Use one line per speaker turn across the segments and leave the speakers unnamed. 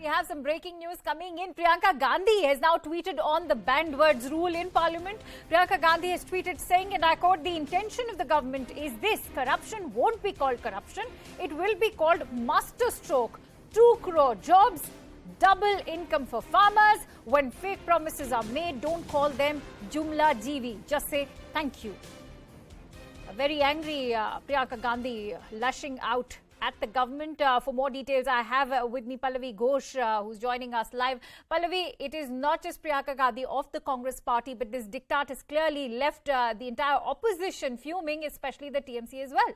have some breaking news coming in. Priyanka Gandhi has now tweeted on the banned words rule in Parliament. Priyanka Gandhi has tweeted saying, and I quote, "The intention of the government is this: corruption won't be called corruption. It will be called Masterstroke. 2 crore jobs, double income for farmers. When fake promises are made, don't call them jumlajeevi. Just say thank you." A very angry Priyanka Gandhi lashing out at the government. For more details, I have with me Pallavi Ghosh, who's joining us live. Pallavi, it is not just Priyanka Gandhi of the Congress party, but this diktat has clearly left the entire opposition fuming, especially the TMC as well.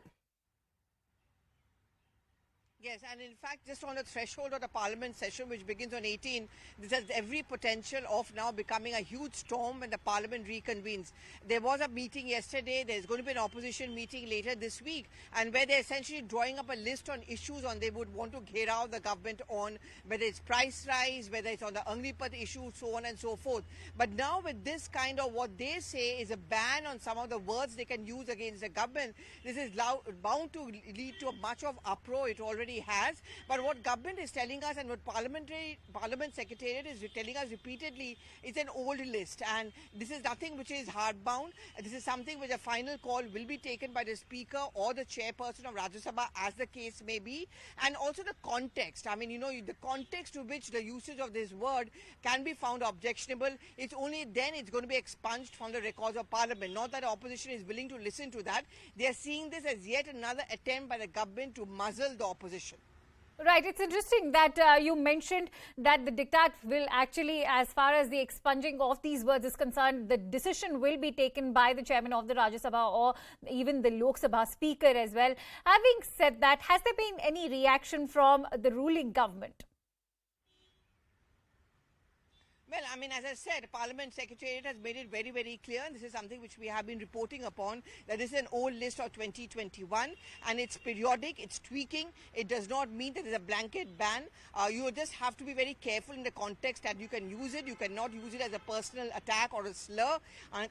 Yes, and in fact, just on the threshold of the Parliament session, which begins on 18, this has every potential of now becoming a huge storm when the Parliament reconvenes. There was a meeting yesterday, there's going to be an opposition meeting later this week, and where they're essentially drawing up a list on issues on they would want to get out the government on, whether it's price rise, whether it's on the Agnipat issue, so on and so forth. But now with this kind of what they say is a ban on some of the words they can use against the government, this is bound to lead to much of uproar. It already has, but what government is telling us and what Parliament Secretariat is telling us repeatedly is an old list, and this is nothing which is hardbound. This is something which a final call will be taken by the Speaker or the Chairperson of Rajya Sabha, as the case may be, and also the context. I mean, you know, the context to which the usage of this word can be found objectionable. It's only then it's going to be expunged from the records of Parliament. Not that the opposition is willing to listen to that. They are seeing this as yet another attempt by the government to muzzle the opposition.
Right. It's interesting that you mentioned that the diktat will actually, as far as the expunging of these words is concerned, the decision will be taken by the chairman of the Rajya Sabha or even the Lok Sabha speaker as well. Having said that, has there been any reaction from the ruling government?
Well, I mean, as I said, Parliament Secretariat has made it very, very clear, and this is something which we have been reporting upon, that this is an old list of 2021, and it's periodic, it's tweaking. It does not mean that there's a blanket ban. You just have to be very careful in the context that you can use it. You cannot use it as a personal attack or a slur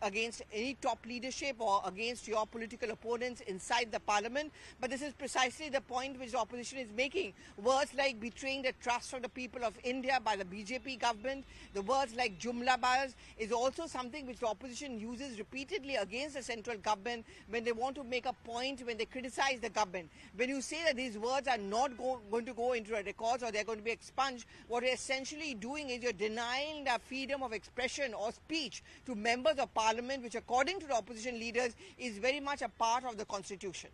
against any top leadership or against your political opponents inside the Parliament. But this is precisely the point which the opposition is making. Words like betraying the trust of the people of India by the BJP government, the words like jumla bars is also something which the opposition uses repeatedly against the central government when they want to make a point, when they criticize the government. When you say that these words are not going to go into a records or they're going to be expunged, what you're essentially doing is you're denying the freedom of expression or speech to members of Parliament, which according to the opposition leaders is very much a part of the Constitution.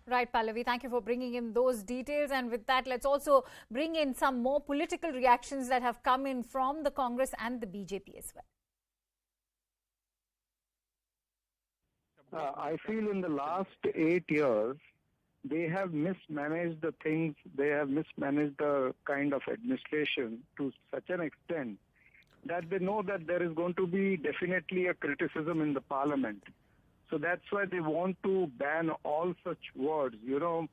Right, Pallavi, thank you for bringing in those details. And with that, let's also bring in some more political reactions that have come in from the Congress and the BJP as
well. I feel in the last 8 years, they have mismanaged the things, they have mismanaged the kind of administration to such an extent that they know that there is going to be definitely a criticism in the Parliament. So that's why they want to ban all such words, you know,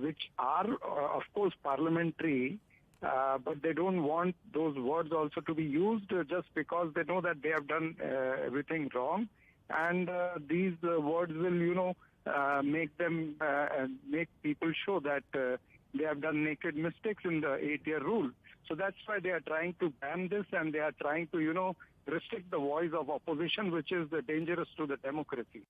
which are, of course, parliamentary, but they don't want those words also to be used just because they know that they have done everything wrong. And these words will, you know, make them, make people show that they have done naked mistakes in the 8-year rule. So that's why they are trying to ban this, and they are trying to, you know, restrict the voice of opposition, which is dangerous to the democracy.